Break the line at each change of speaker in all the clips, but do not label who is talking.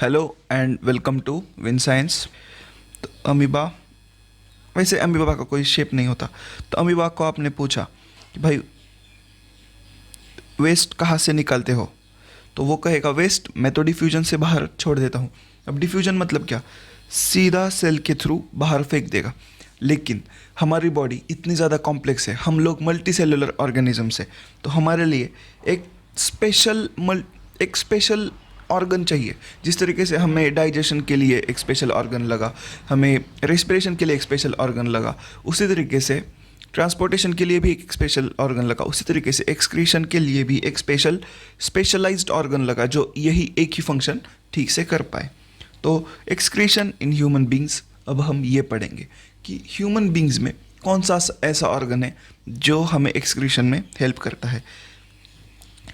Hello and welcome to win science. तो amoeba, वैसे amoeba का कोई शेप नहीं होता। तो अमीबा को आपने पूछा कि भाई वेस्ट कहाँ से निकालते हो, तो वो कहेगा वेस्ट मैं तो डिफ्यूजन से बाहर छोड़ देता हूँ। अब डिफ्यूजन मतलब क्या, सीधा सेल के थ्रू बाहर फेंक देगा। लेकिन हमारी बॉडी इतनी ज़्यादा कॉम्प्लेक्स है, हम लोग मल्टी सेलुलर ऑर्गेनिजम्स है, तो हमारे लिए एक स्पेशल एक स्पेशल ऑर्गन चाहिए। जिस तरीके से हमें डाइजेशन के लिए एक स्पेशल ऑर्गन लगा, हमें रेस्पिरेशन के लिए एक स्पेशल ऑर्गन लगा, उसी तरीके से ट्रांसपोर्टेशन के लिए भी एक स्पेशल ऑर्गन लगा, उसी तरीके से एक्सक्रीशन के लिए भी एक स्पेशलाइज्ड ऑर्गन लगा जो यही एक ही फंक्शन ठीक से कर पाए। तो एक्सक्रीशन इन ह्यूमन बींग्स, अब हम ये पढ़ेंगे कि ह्यूमन बींग्स में कौन सा ऐसा ऑर्गन है जो हमें एक्सक्रीशन में हेल्प करता है।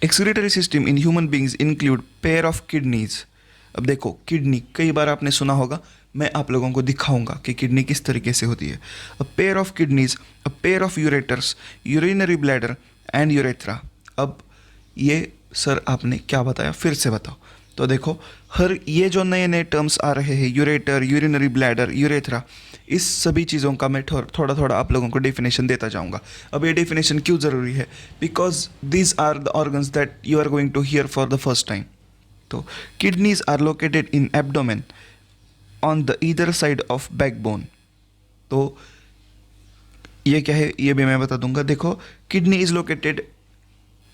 Excretory system in human beings include pair of kidneys. अब देखो किडनी कई बार आपने सुना होगा, मैं आप लोगों को दिखाऊंगा कि किडनी किस तरीके से होती है। A pair of kidneys, a pair of ureters, urinary bladder and urethra. अब ये सर आपने क्या बताया, फिर से बताओ। तो देखो, हर ये जो नए नए टर्म्स आ रहे हैं, यूरेटर, यूरिनरी ब्लैडर, यूरेथ्रा, इस सभी चीज़ों का मैं थोड़ा थोड़ा आप लोगों को डेफिनेशन देता जाऊंगा। अब ये डेफिनेशन क्यों ज़रूरी है, because these are the organs that you are going to hear for the first time. तो kidneys are located in abdomen on the either side of backbone. तो ये क्या है ये भी मैं बता दूंगा। देखो, kidney is located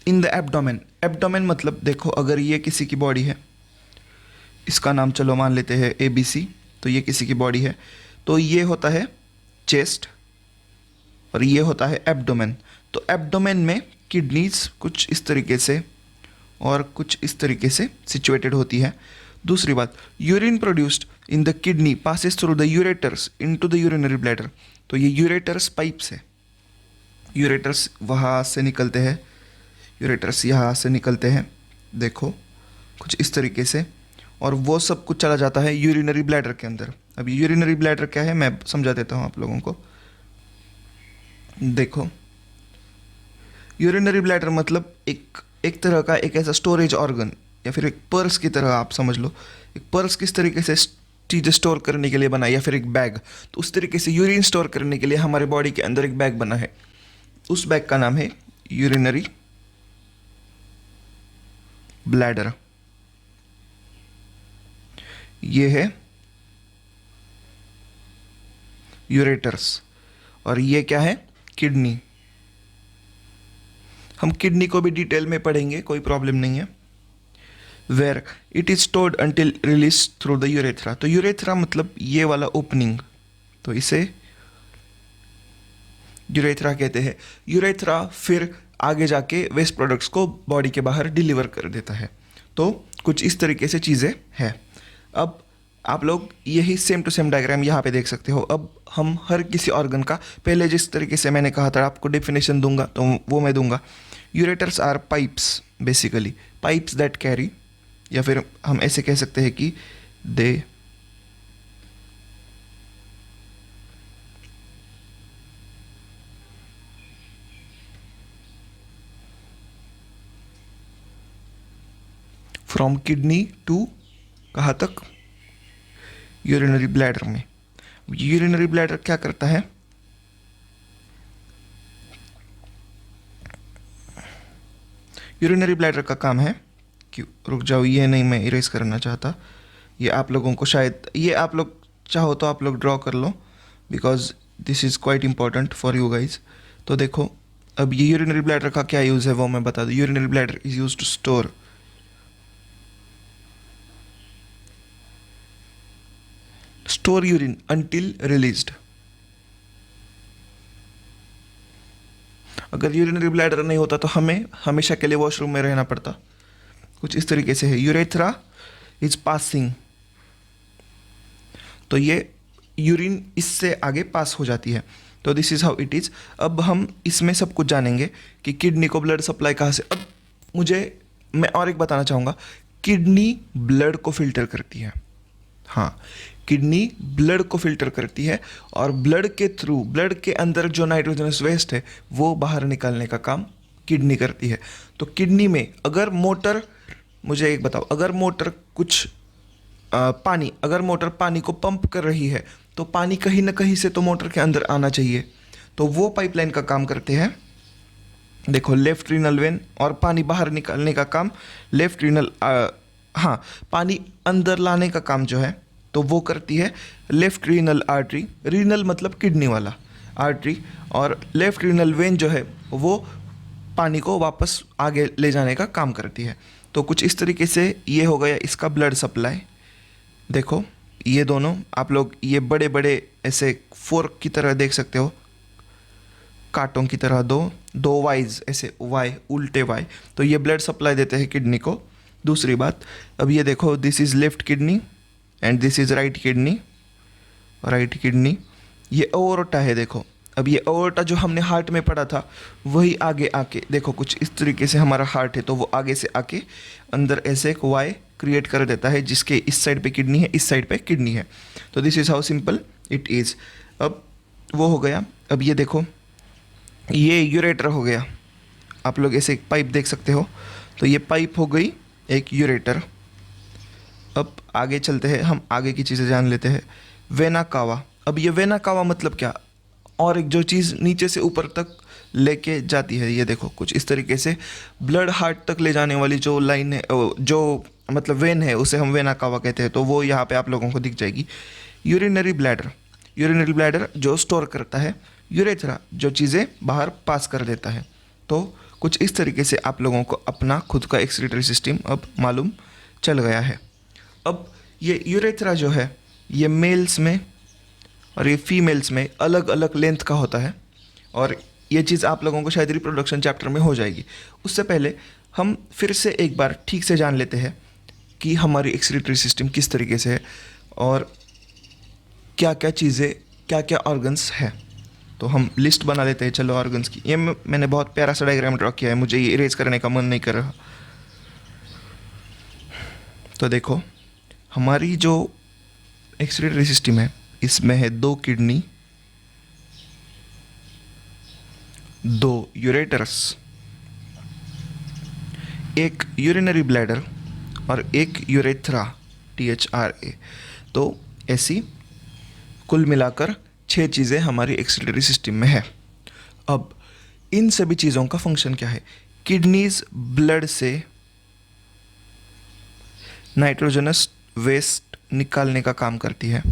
in the abdomen. Abdomen मतलब देखो, अगर ये किसी की बॉडी है, इसका नाम चलो मान लेते हैं ABC, तो ये किसी की बॉडी है, तो ये होता है चेस्ट और ये होता है एब्डोमेन। तो एब्डोमेन में किडनीज कुछ इस तरीके से और कुछ इस तरीके से सिचुएटेड होती है। दूसरी बात, urine produced in the kidney passes through the ureters into the urinary bladder. तो ये यूरेटर्स पाइप्स है, यूरेटर्स वहाँ से निकलते हैं, यूरेटर्स यहाँ से निकलते हैं, देखो कुछ इस तरीके से, और वो सब कुछ चला जाता है यूरिनरी ब्लैडर के अंदर। अब यूरिनरी ब्लैडर क्या है मैं समझा देता हूँ आप लोगों को। देखो, यूरिनरी ब्लैडर मतलब एक एक तरह का एक ऐसा स्टोरेज ऑर्गन, या फिर एक पर्स की तरह आप समझ लो। एक पर्स किस तरीके से चीज़ें स्टोर करने के लिए बना है, या फिर एक बैग, तो उस तरीके से यूरिन स्टोर करने के लिए हमारे बॉडी के अंदर एक बैग बना है। उस बैग का नाम है यूरिनरी ब्लैडर। ये है यूरेटर्स, और ये क्या है, किडनी। हम किडनी को भी डिटेल में पढ़ेंगे, कोई प्रॉब्लम नहीं है। Where it is stored until release through the urethra. तो यूरेथ्रा मतलब ये वाला ओपनिंग, तो इसे यूरेथ्रा कहते हैं। यूरेथ्रा फिर आगे जाके वेस्ट प्रोडक्ट्स को बॉडी के बाहर डिलीवर कर देता है। तो कुछ इस तरीके से चीज़ें हैं। अब आप लोग यही सेम टू सेम डायग्राम यहाँ पे देख सकते हो। अब हम हर किसी ऑर्गन का पहले जिस तरीके से मैंने कहा था आपको डेफिनेशन दूंगा, तो वो मैं दूंगा। Ureters are pipes, basically pipes that carry, या फिर हम ऐसे कह सकते हैं कि दे फ्रॉम किडनी टू कहाँ तक, यूरिनरी ब्लैडर में। यूरिनरी ब्लैडर क्या करता है, यूरिनरी ब्लैडर का काम है कि, रुक जाओ ये नहीं मैं इरेज करना चाहता, ये आप लोगों को शायद, ये आप लोग चाहो तो आप लोग ड्रॉ कर लो, because this is quite important for you guys. तो देखो, अब ये यूरिनरी ब्लैडर का क्या यूज़ है वो मैं बता दूँ। Urinary bladder is use to store urine until released. अगर यूरिनरी ब्लैडर नहीं होता तो हमें हमेशा के लिए वॉशरूम में रहना पड़ता। कुछ इस तरीके से है। यूरेथ्रा इज पासिंग, तो ये यूरिन इससे आगे पास हो जाती है। तो this is how it is. अब हम इसमें सब कुछ जानेंगे कि किडनी को ब्लड सप्लाई कहाँ से। अब मुझे, मैं और एक बताना चाहूँगा, किडनी ब्लड को फिल्टर करती है। हाँ, किडनी ब्लड को फिल्टर करती है, और ब्लड के थ्रू, ब्लड के अंदर जो नाइट्रोजनस वेस्ट है वो बाहर निकालने का काम किडनी करती है। तो किडनी में अगर मोटर, मुझे एक बताओ, अगर मोटर कुछ पानी, अगर मोटर पानी को पंप कर रही है तो पानी कहीं ना कहीं से तो मोटर के अंदर आना चाहिए। तो वो पाइपलाइन का काम करते हैं, देखो, लेफ्ट रीनल वेन, और पानी बाहर निकालने का काम लेफ्ट रीनल, हाँ, पानी अंदर लाने का काम जो है तो वो करती है लेफ्ट रीनल आर्टरी। रीनल मतलब किडनी वाला आर्टरी, और लेफ्ट रीनल वेन जो है वो पानी को वापस आगे ले जाने का काम करती है। तो कुछ इस तरीके से ये हो गया इसका ब्लड सप्लाई। देखो ये दोनों आप लोग ये बड़े बड़े ऐसे फोर्क की तरह देख सकते हो, कांटों की तरह दो दो वाइज, ऐसे वाई, उल्टे वाई। तो ये ब्लड सप्लाई देते हैं किडनी को। दूसरी बात, अब ये देखो, this is left kidney and this is right kidney, right kidney. ये ओवरोटा है, देखो। अब ये ओवरोटा जो हमने हार्ट में पढ़ा था वही आगे आके, देखो कुछ इस तरीके से हमारा हार्ट है तो वो आगे से आके अंदर ऐसे एक वाई क्रिएट कर देता है, जिसके इस साइड पे किडनी है, इस साइड पे किडनी है। तो this is how simple it is. अब वो हो गया। अब ये देखो, ये यूरेटर हो गया, आप लोग ऐसे एक पाइप देख सकते हो। तो ये पाइप हो गई एक यूरेटर। अब आगे चलते हैं, हम आगे की चीज़ें जान लेते हैं। Vena cava. अब ये वेना कावा मतलब क्या, और एक जो चीज़ नीचे से ऊपर तक लेके जाती है, ये देखो कुछ इस तरीके से ब्लड हार्ट तक ले जाने वाली जो लाइन है, जो मतलब वेन है, उसे हम वेना कावा कहते हैं। तो वो यहाँ पे आप लोगों को दिख जाएगी। यूरिनरी ब्लैडर, यूरिनरी ब्लैडर जो स्टोर करता है, यूरेथ्रा जो चीज़ें बाहर पास कर देता है। तो कुछ इस तरीके से आप लोगों को अपना खुद का एक्सक्रीटरी सिस्टम अब मालूम चल गया है। अब ये यूरेथ्रा जो है ये मेल्स में और ये फीमेल्स में अलग अलग लेंथ का होता है, और ये चीज़ आप लोगों को शायद रिप्रोडक्शन चैप्टर में हो जाएगी। उससे पहले हम फिर से एक बार ठीक से जान लेते हैं कि हमारी एक्सक्रीटरी सिस्टम किस तरीके से है और क्या क्या चीज़ें, क्या क्या ऑर्गन्स है। तो हम लिस्ट बना लेते हैं, चलो ऑर्गन्स की। ये मैंने बहुत प्यारा सा डायग्राम ड्रॉ किया है, मुझे ये इरेज करने का मन नहीं कर रहा। तो देखो हमारी जो एक्सक्रीटरी सिस्टम है इसमें है 2 किडनी, 2 यूरेटर्स, 1 यूरिनरी ब्लैडर और 1 यूरेथ्रा, THRA। तो ऐसी कुल मिलाकर 6 चीज़ें हमारी एक्सक्रीटरी सिस्टम में है। अब इन सभी चीज़ों का फंक्शन क्या है। किडनीज ब्लड से नाइट्रोजनस वेस्ट निकालने का काम करती है।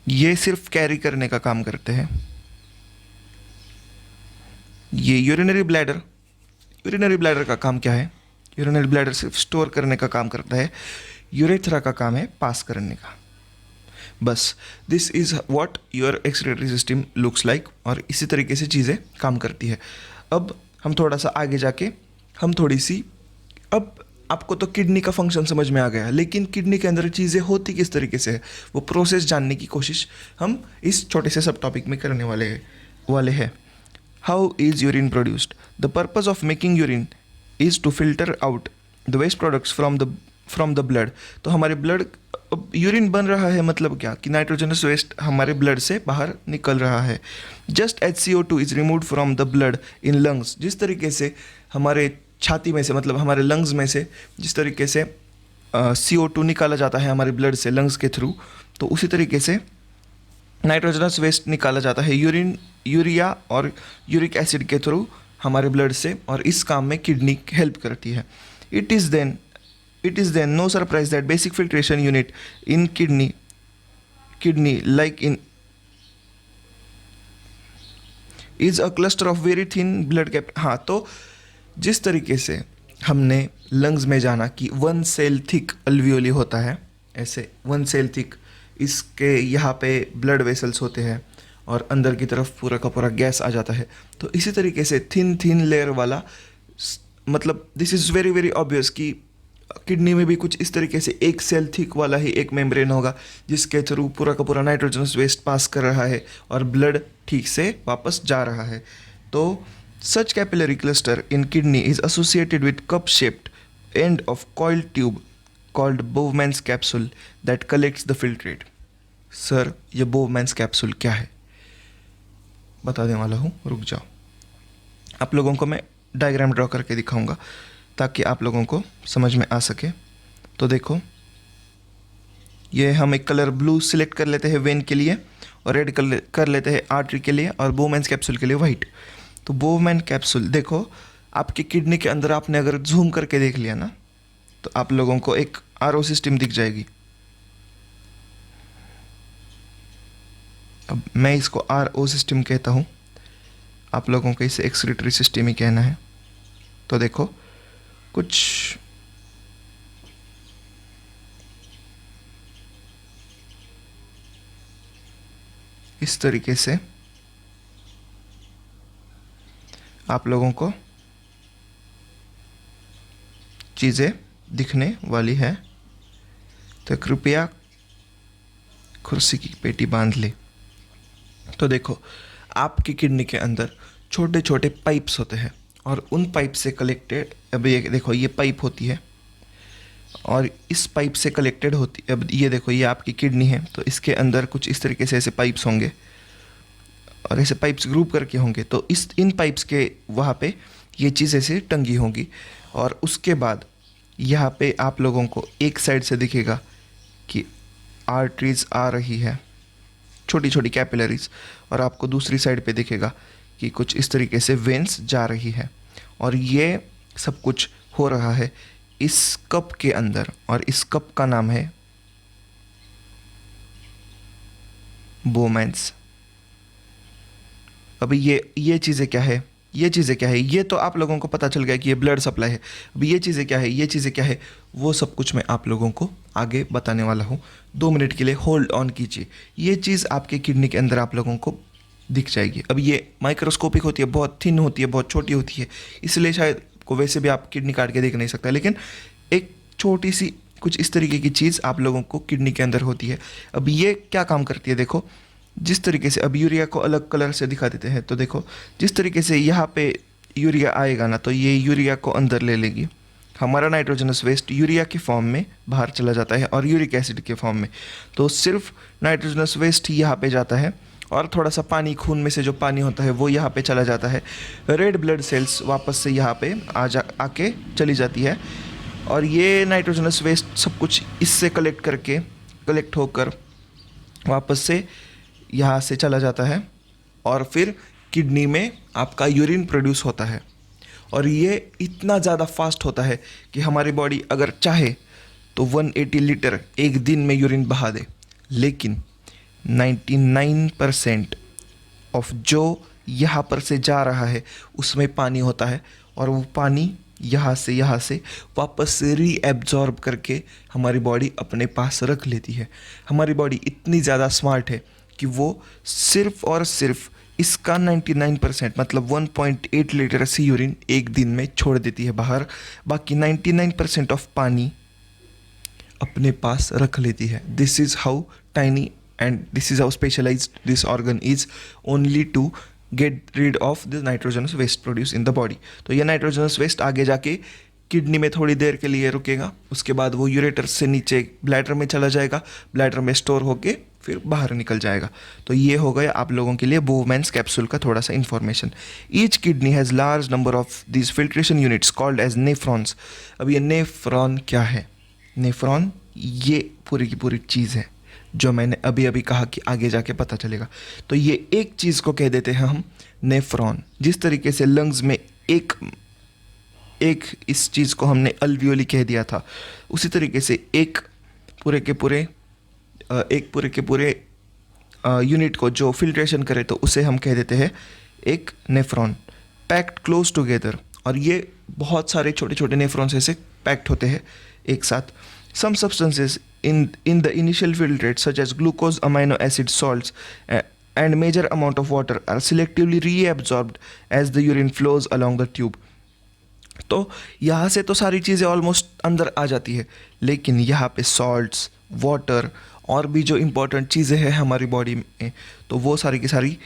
ये सिर्फ कैरी करने का काम करते हैं। ये यूरिनरी ब्लैडर का काम क्या है, यूरिनरी ब्लैडर सिर्फ स्टोर करने का काम करता है। यूरेथ्रा का काम है पास करने का। बस this is what your excretory system looks like, और इसी तरीके से चीज़ें काम करती है। अब हम थोड़ा सा आगे जाके हम थोड़ी सी, अब आपको तो किडनी का फंक्शन समझ में आ गया, लेकिन किडनी के अंदर चीज़ें होती किस तरीके से है वो प्रोसेस जानने की कोशिश हम इस छोटे से सब टॉपिक में करने वाले हैं। How is urine produced. The purpose of making urine is to filter out the waste products from the blood. तो हमारे ब्लड, अब यूरिन बन रहा है मतलब क्या कि नाइट्रोजनस वेस्ट हमारे ब्लड से बाहर निकल रहा है। Just as CO2 is removed from the blood in lungs. जिस तरीके से हमारे छाती में से, मतलब हमारे लंग्स में से जिस तरीके से CO2 निकाला जाता है हमारे ब्लड से लंग्स के थ्रू, तो उसी तरीके से नाइट्रोजनस वेस्ट निकाला जाता है यूरिया और यूरिक एसिड के थ्रू हमारे ब्लड से, और इस काम में किडनी हेल्प करती है। It is then no surprise that basic filtration unit in kidney like in is a cluster of very thin blood cap. हाँ, तो जिस तरीके से हमने लंग्स में जाना कि 1 सेल थिक अल्वियोली होता है, ऐसे 1 सेल थिक इसके यहाँ पे ब्लड वेसल्स होते हैं और अंदर की तरफ पूरा का पूरा गैस आ जाता है। तो इसी तरीके से थिन लेयर वाला, मतलब this is very very obvious कि किडनी में भी कुछ इस तरीके से 1 सेल थिक वाला ही एक मेम्ब्रेन होगा जिसके थ्रू पूरा का पूरा नाइट्रोजनस वेस्ट पास कर रहा है और ब्लड ठीक से वापस जा रहा है। तो such capillary cluster in kidney is associated with cup shaped end of coiled tube called Bowman's capsule that collects the filtrate. Sir, ये बोवमैन्स कैप्सूल क्या है बताने वाला हूँ, रुक जाओ। आप लोगों को मैं डायग्राम ड्रॉ करके दिखाऊंगा ताकि आप लोगों को समझ में आ सके। तो देखो, ये हम एक कलर ब्लू सिलेक्ट कर लेते हैं वेन के लिए, और रेड कर लेते हैं आर्टरी के लिए, और बोवमैन्स कैप्सूल के लिए वाइट। तो बोवमैन कैप्सूल देखो, आपकी किडनी के अंदर आपने अगर जूम करके देख लिया ना, तो आप लोगों को एक आरओ सिस्टम दिख जाएगी। अब मैं इसको आरओ सिस्टम कहता हूँ, आप लोगों को इसे एक्सक्रीटरी सिस्टम ही कहना है। तो देखो, कुछ इस तरीके से आप लोगों को चीज़ें दिखने वाली है। तो कृपया कुर्सी की पेटी बांध ले। तो देखो, आपकी किडनी के अंदर छोटे छोटे पाइप्स होते हैं, और उन पाइप से कलेक्टेड, अब ये देखो, ये पाइप होती है और इस पाइप से कलेक्टेड होती, अब ये देखो, ये आपकी किडनी है, तो इसके अंदर कुछ इस तरीके से ऐसे पाइप्स होंगे, और ऐसे पाइप्स ग्रुप करके होंगे। तो इन पाइप्स के वहाँ पे ये चीज़ ऐसे टंगी होंगी, और उसके बाद यहाँ पे आप लोगों को एक साइड से दिखेगा कि आर्टरीज आ रही है, छोटी छोटी कैपिलरीज, और आपको दूसरी साइड पे दिखेगा कि कुछ इस तरीके से वेन्स जा रही है। और ये सब कुछ हो रहा है इस कप के अंदर, और इस कप का नाम है बोवमैन्स। अभी ये चीज़ें क्या है, ये चीज़ें क्या है, ये तो आप लोगों को पता चल गया कि ये ब्लड सप्लाई है। अभी ये चीज़ें क्या है, ये चीज़ें क्या है, वो सब कुछ मैं आप लोगों को आगे बताने वाला हूँ। 2 मिनट के लिए होल्ड ऑन कीजिए। ये चीज़ आपके किडनी के अंदर आप लोगों को दिख जाएगी। अब ये माइक्रोस्कोपिक होती है, बहुत थिन होती है, बहुत छोटी होती है, इसलिए शायद को वैसे भी आप किडनी काट के देख नहीं सकता, लेकिन एक छोटी सी कुछ इस तरीके की चीज़ आप लोगों को किडनी के अंदर होती है। अब ये क्या काम करती है, देखो, जिस तरीके से अब यूरिया को अलग कलर से दिखा देते हैं, तो देखो जिस तरीके से यहाँ पे यूरिया आएगा ना, तो ये यूरिया को अंदर ले लेगी। हमारा नाइट्रोजनस वेस्ट यूरिया के फॉर्म में बाहर चला जाता है, और यूरिक एसिड के फॉर्म में। तो सिर्फ नाइट्रोजनस वेस्ट ही यहाँ पे जाता है, और थोड़ा सा पानी, खून में से जो पानी होता है वो यहाँ पे चला जाता है। रेड ब्लड सेल्स वापस से यहाँ पे आके चली जाती है, और ये नाइट्रोजनस वेस्ट सब कुछ इससे कलेक्ट होकर वापस से यहाँ से चला जाता है, और फिर किडनी में आपका यूरिन प्रोड्यूस होता है। और ये इतना ज़्यादा फास्ट होता है कि हमारी बॉडी अगर चाहे तो 180 लीटर एक दिन में यूरिन बहा दे, लेकिन 99% ऑफ जो यहाँ पर से जा रहा है उसमें पानी होता है, और वो पानी यहाँ से वापस से रीएब्जॉर्ब करके हमारी बॉडी अपने पास रख लेती है। हमारी बॉडी इतनी ज़्यादा स्मार्ट है कि वो सिर्फ और सिर्फ इसका 99% मतलब 1.8 लीटर से यूरिन एक दिन में छोड़ देती है बाहर, बाकी 99% ऑफ पानी अपने पास रख लेती है। This is how tiny and this is how specialised this organ is, only to get rid of the nitrogenous waste produce in the body. तो ये नाइट्रोजनस वेस्ट आगे जाके किडनी में थोड़ी देर के लिए रुकेगा, उसके बाद वो यूरेटर से नीचे ब्लैडर में चला जाएगा, ब्लैडर में स्टोर होके फिर बाहर निकल जाएगा। तो ये हो गया आप लोगों के लिए बोवमैन्स कैप्सूल का थोड़ा सा information. Each kidney has large number of this filtration units called as nephrons. अब ये नेफ्रॉन क्या है? नेफ्रॉन ये पूरी की पूरी चीज़ है जो मैंने अभी अभी कहा कि आगे जाके पता चलेगा। तो ये एक चीज़ को कह देते हैं हम नेफ्रॉन। जिस तरीके से लंग्स में एक इस चीज़ को हमने अल्वियोली कह दिया था, उसी तरीके से एक पूरे के पूरे यूनिट को जो फिल्ट्रेशन करे तो उसे हम कह देते हैं एक नेफ्रॉन। पैक्ड क्लोज टुगेदर, और ये बहुत सारे छोटे छोटे नेफ्रॉन्स ऐसे पैक्ड होते हैं एक साथ। Some substances in the initial filtrate such as glucose, amino acid, salts and major amount of water are selectively reabsorbed as the urine flows along the tube. तो यहाँ से तो सारी चीज़ें ऑलमोस्ट अंदर आ जाती है, लेकिन यहाँ पे सॉल्ट्स, वाटर और भी जो इम्पोर्टेंट चीज़ें हैं हमारी बॉडी में, तो वो सारी की सारी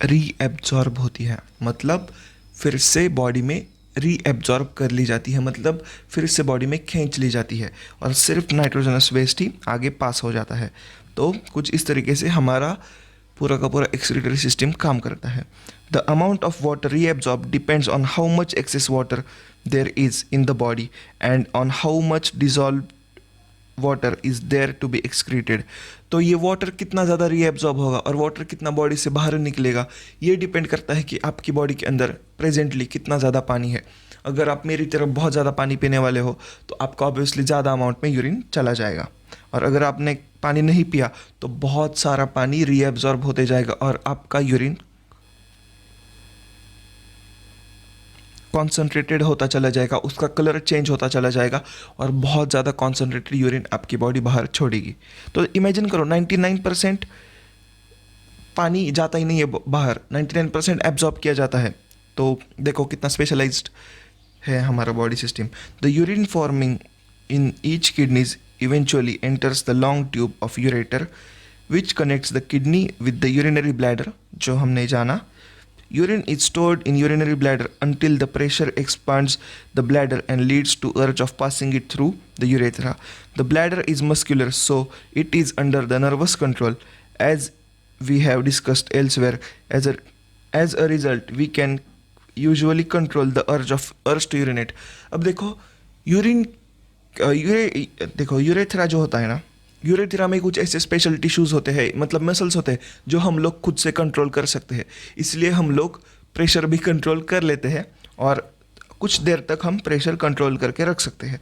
रीएब्जॉर्ब होती है, मतलब फिर से बॉडी में रीएब्जॉर्ब कर ली जाती है, मतलब फिर से बॉडी में खींच ली जाती है, और सिर्फ नाइट्रोजनस वेस्ट ही आगे पास हो जाता है। तो कुछ इस तरीके से हमारा पूरा का पूरा एक्सक्रीटरी सिस्टम काम करता है. The amount of water reabsorb depends on how much excess water there is in the body and on how much dissolve water is there to be excreted. तो ये वाटर कितना ज़्यादा रीएब्जॉर्ब होगा और water कितना बॉडी से बाहर निकलेगा, ये डिपेंड करता है कि आपकी बॉडी के अंदर प्रेजेंटली कितना ज़्यादा पानी है. अगर आप मेरी तरफ बहुत ज़्यादा पानी पीने वाले हो तो आपका ऑब्वियसली ज़्यादा अमाउंट में यूरिन चला जाएगा, और अगर आपने पानी नहीं पिया तो बहुत सारा पानी रीएब्जॉर्ब होते जाएगा और आपका यूरिन कॉन्सनट्रेटेड होता चला जाएगा, उसका कलर चेंज होता चला जाएगा और बहुत ज़्यादा कॉन्सनट्रेटेड यूरिन आपकी बॉडी बाहर छोड़ेगी. तो इमेजिन करो 99% पानी जाता ही नहीं है बाहर, 99% एब्जॉर्ब किया जाता है. तो देखो कितना स्पेशलाइज्ड है हमारा body system. The urine forming in each kidneys eventually enters the long tube of ureter which connects the kidney with the urinary bladder, जो हमने जाना. Urine is stored in urinary bladder until the pressure expands the bladder and leads to urge of passing it through the urethra. The bladder is muscular, so it is under the nervous control, as we have discussed elsewhere. As a result, we can usually control the urge to urinate. अब देखो urethra जो होता है ना, urethra में कुछ ऐसे special tissues होते हैं, मतलब मसल्स होते हैं जो हम लोग खुद से कंट्रोल कर सकते हैं. इसलिए हम लोग प्रेशर भी कंट्रोल कर लेते हैं और कुछ देर तक हम प्रेशर कंट्रोल करके रख सकते हैं.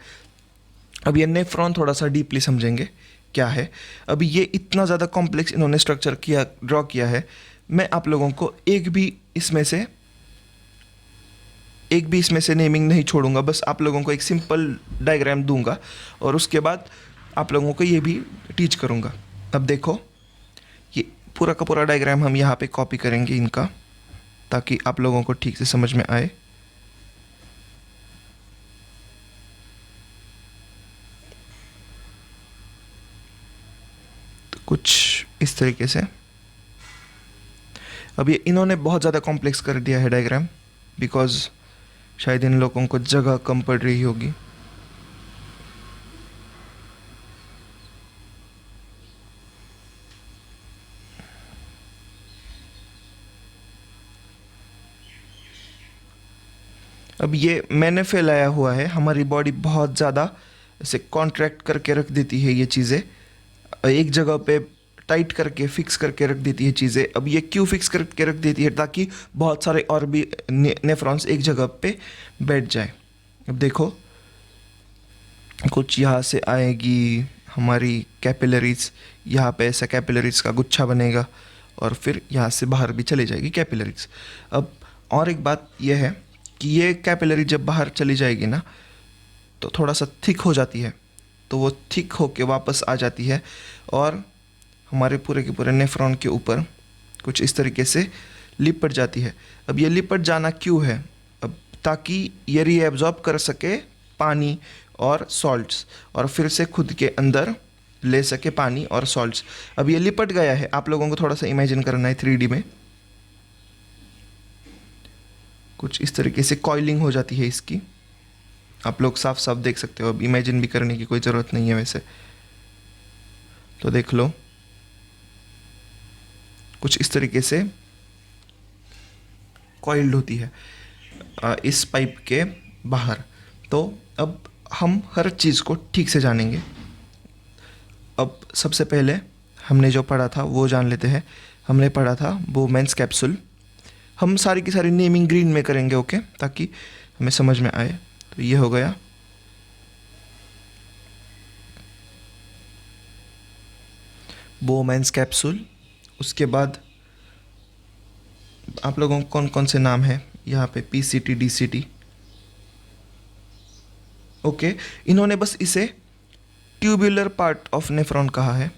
अब ये नेफ्रॉन थोड़ा सा डीपली समझेंगे क्या है. अभी ये इतना ज़्यादा कॉम्प्लेक्स इन्होंने स्ट्रक्चर ड्रॉ किया है. मैं आप लोगों को एक भी इसमें से नेमिंग नहीं छोड़ूंगा, बस आप लोगों को एक सिंपल डायग्राम दूंगा और उसके बाद आप लोगों को ये भी टीच करूँगा. अब देखो ये पूरा का पूरा डायग्राम हम यहाँ पे कॉपी करेंगे इनका, ताकि आप लोगों को ठीक से समझ में आए. तो कुछ इस तरीके से. अब ये इन्होंने बहुत ज़्यादा कॉम्प्लेक्स कर दिया है डायग्राम, बिकॉज शायद इन लोगों को जगह कम पड़ रही होगी. अब ये मैंने फैलाया हुआ है, हमारी बॉडी बहुत ज़्यादा ऐसे कॉन्ट्रैक्ट करके रख देती है ये चीज़ें, एक जगह पे टाइट करके फिक्स करके रख देती है चीज़ें. अब ये क्यों फिक्स करके रख देती है? ताकि बहुत सारे और भी नेफ्रॉन्स एक जगह पे बैठ जाए. अब देखो कुछ यहाँ से आएगी हमारी कैपिलरीज, यहाँ पे ऐसा कैपिलरीज का गुच्छा बनेगा और फिर यहाँ से बाहर भी चली जाएगी कैपिलरीज. अब और एक बात यह है कि ये कैपिलरी जब बाहर चली जाएगी ना तो थोड़ा सा थिक हो जाती है, तो वो थिक होके वापस आ जाती है और हमारे पूरे के पूरे नेफ्रॉन के ऊपर कुछ इस तरीके से लिपट जाती है. अब ये लिपट जाना क्यों है? अब ताकि ये रीएब्जॉर्ब कर सके पानी और सॉल्ट्स और फिर से खुद के अंदर ले सके पानी और सॉल्ट्स. अब ये लिपट गया है, आप लोगों को थोड़ा सा इमेजिन करना है 3D में. कुछ इस तरीके से कॉइलिंग हो जाती है इसकी, आप लोग साफ साफ देख सकते हो. अब इमेजिन भी करने की कोई ज़रूरत नहीं है वैसे, तो देख लो कुछ इस तरीके से कॉइल्ड होती है इस पाइप के बाहर. तो अब हम हर चीज़ को ठीक से जानेंगे. अब सबसे पहले हमने जो पढ़ा था वो जान लेते हैं. हमने पढ़ा था बोमेन्स कैप्सूल. हम सारी की सारी नेमिंग ग्रीन में करेंगे, ओके, ताकि हमें समझ में आए. तो ये हो गया बोमेन्स कैप्सूल. उसके बाद आप लोगों को कौन कौन से नाम है यहाँ पे? PCT, DCT, okay. इन्होंने बस इसे ट्यूबुलर पार्ट ऑफ नेफ्रॉन कहा है.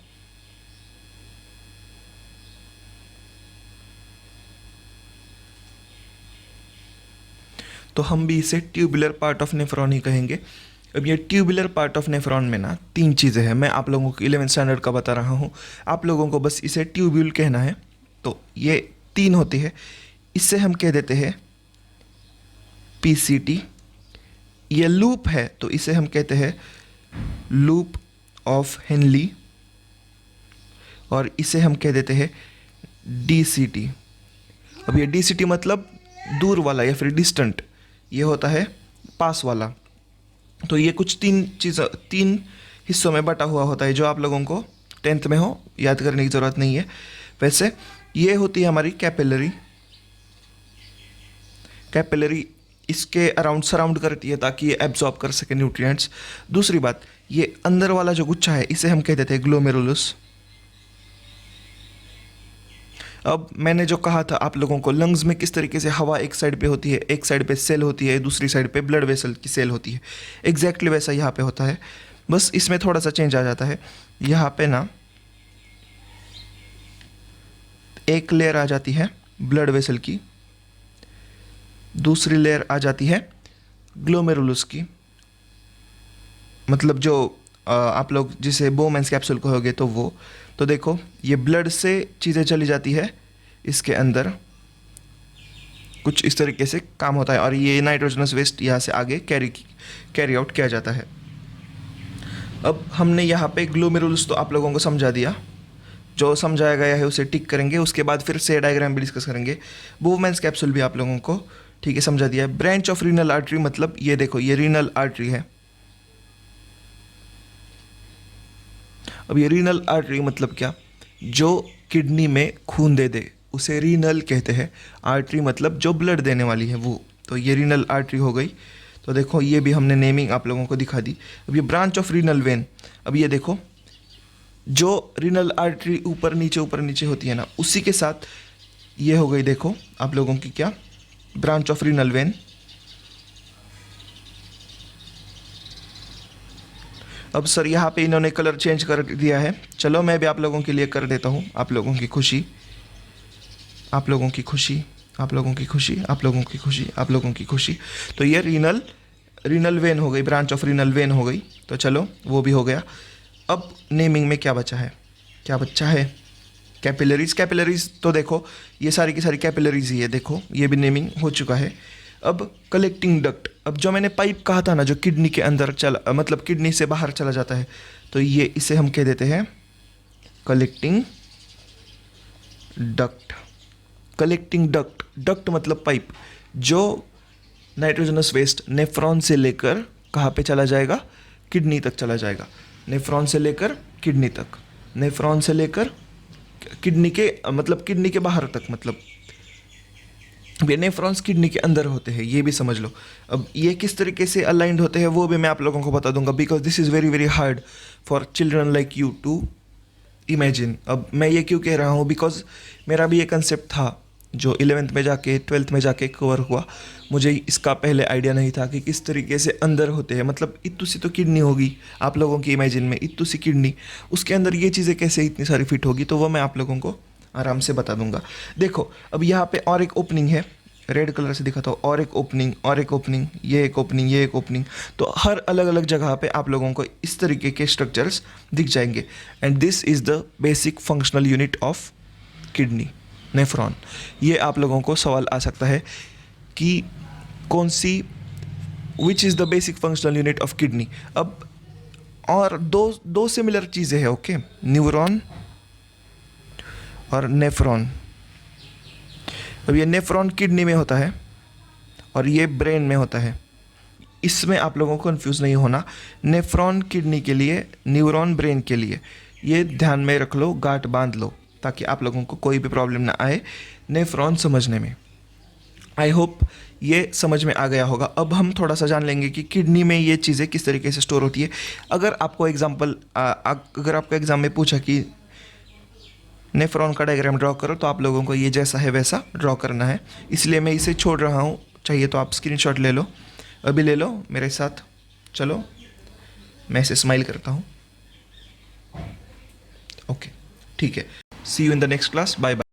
तो हम भी इसे ट्यूबुलर पार्ट ऑफ नेफ्रॉन ही कहेंगे. अब ये ट्यूबुलर पार्ट ऑफ नेफ्रॉन में ना 3 चीज़ें हैं. मैं आप लोगों को 11th स्टैंडर्ड का बता रहा हूँ, आप लोगों को बस इसे ट्यूब्यूल कहना है. तो ये 3 होती है, इससे हम कह देते हैं PCT. ये लूप है तो इसे हम कहते हैं लूप ऑफ हेनली, और इसे हम कह देते हैं DCT। अब ये DCT मतलब दूर वाला या फिर डिस्टेंट, ये होता है पास वाला। तो ये कुछ तीन हिस्सों में बटा हुआ होता है, जो आप लोगों को 10th में हो, याद करने की ज़रूरत नहीं है। वैसे ये होती है हमारी कैपिलरी। कैपिलरी इसके अराउंड सराउंड करती है ताकि ये एब्जॉर्ब कर सके न्यूट्रिएंट्स। दूसरी बात, ये अंदर वाला जो गुच्छा है इसे हम कह देते हैं ग्लोमेरुलस। अब मैंने जो कहा था आप लोगों को, लंग्स में किस तरीके से हवा एक साइड पे होती है, एक साइड पे सेल होती है, दूसरी साइड पे ब्लड वेसल की सेल होती है, एग्जैक्टली वैसा यहाँ पे होता है। बस इसमें थोड़ा सा चेंज आ जाता है। यहाँ पे ना एक लेयर आ जाती है ब्लड वेसल की, दूसरी लेयर आ जाती है ग्लोमेरुलस की। मतलब जो आप लोग जिसे बोमेंस कैप्सूल कहोगे तो वो, तो देखो ये ब्लड से चीज़ें चली जाती है इसके अंदर, कुछ इस तरीके से काम होता है, और ये नाइट्रोजनस वेस्ट यहाँ से आगे कैरी आउट किया जाता है। अब हमने यहाँ पे ग्लोमेरुलस तो आप लोगों को समझा दिया, जो समझाया गया है उसे टिक करेंगे, उसके बाद फिर से डायग्राम भी डिस्कस करेंगे। बोमेंस कैप्सूल भी आप लोगों को ठीक है समझा दिया है। ब्रांच ऑफ रीनल आर्टरी मतलब ये देखो, ये रीनल आर्टरी है। अब ये रीनल आर्टरी मतलब क्या, जो किडनी में खून दे दे उसे रीनल कहते हैं। आर्टरी मतलब जो ब्लड देने वाली है वो, तो ये रीनल आर्टरी हो गई। तो देखो ये भी हमने नेमिंग आप लोगों को दिखा दी। अब ये ब्रांच ऑफ रीनल वेन, अब ये देखो जो रीनल आर्टरी ऊपर नीचे होती है ना, उसी के साथ ये हो गई देखो आप लोगों की क्या, ब्रांच ऑफ रीनल वेन। अब सर यहाँ पे इन्होंने कलर चेंज कर दिया है, चलो मैं भी आप लोगों के लिए कर देता हूँ, आप लोगों की खुशी, आप लोगों की खुशी, आप लोगों की खुशी, आप लोगों की खुशी, आप लोगों की खुशी। तो ये रीनल वेन हो गई, ब्रांच ऑफ रीनल वेन हो गई। तो चलो वो भी हो गया। अब नेमिंग में क्या बचा है, क्या बचा है, कैपिलरीज। कैपिलरीज तो देखो ये सारी की सारी कैपिलरीज ही है, देखो ये भी नेमिंग हो चुका है। अब कलेक्टिंग डक्ट, अब जो मैंने पाइप कहा था ना, जो किडनी के अंदर चला, मतलब किडनी से बाहर चला जाता है, तो ये इसे हम कह देते हैं collecting duct. Collecting duct, duct मतलब पाइप, जो नाइट्रोजनस वेस्ट नेफ्रॉन से लेकर कहाँ पे चला जाएगा, किडनी तक चला जाएगा। नेफ्रॉन से लेकर किडनी तक, नेफ्रॉन से लेकर किडनी के मतलब किडनी के बाहर तक, मतलब ये नेफ्रॉन्स किडनी के अंदर होते हैं, ये भी समझ लो। अब ये किस तरीके से अलाइंड होते हैं वो भी मैं आप लोगों को बता दूंगा, because this is very very hard for children like you to imagine. अब मैं ये क्यों कह रहा हूँ, बिकॉज मेरा भी ये कंसेप्ट था जो 11th में जाके 12th में जाके कवर हुआ। मुझे इसका पहले आइडिया नहीं था कि किस तरीके से अंदर होते हैं, मतलब इतनी सी तो किडनी होगी आप लोगों की इमेजिन में, इतनी सी किडनी, उसके अंदर ये चीज़ें कैसे इतनी सारी फिट होगी, तो वो मैं आप लोगों को आराम से बता दूंगा। देखो अब यहाँ पे और एक ओपनिंग है, रेड कलर से दिखाता हूँ, और एक ओपनिंग, और एक ओपनिंग, ये एक ओपनिंग, ये एक ओपनिंग। तो हर अलग अलग जगह पे आप लोगों को इस तरीके के स्ट्रक्चर्स दिख जाएंगे। And this is the basic functional unit of kidney, nephron. ये आप लोगों को सवाल आ सकता है कि कौन सी, which is the basic functional unit of kidney. अब और दो सिमिलर चीज़ें हैं, ओके, न्यूरॉन और नेफ्रॉन। अब ये नेफ्रॉन किडनी में होता है और ये ब्रेन में होता है, इसमें आप लोगों को कंफ्यूज नहीं होना। नेफ्रॉन किडनी के लिए, न्यूरॉन ब्रेन के लिए, ये ध्यान में रख लो, गांठ बांध लो, ताकि आप लोगों को कोई भी प्रॉब्लम ना आए नेफ्रॉन समझने में। आई होप ये समझ में आ गया होगा। अब हम थोड़ा सा जान लेंगे कि किडनी में ये चीज़ें किस तरीके से स्टोर होती है। अगर आपको एग्जाम में पूछा कि नेफ्रॉन का डायग्राम ड्रॉ करो, तो आप लोगों को ये जैसा है वैसा ड्रॉ करना है, इसलिए मैं इसे छोड़ रहा हूँ। चाहिए तो आप स्क्रीनशॉट ले लो, अभी ले लो मेरे साथ। चलो मैं इसे स्माइल करता हूँ, ओके ठीक है। See you in the next class, bye bye.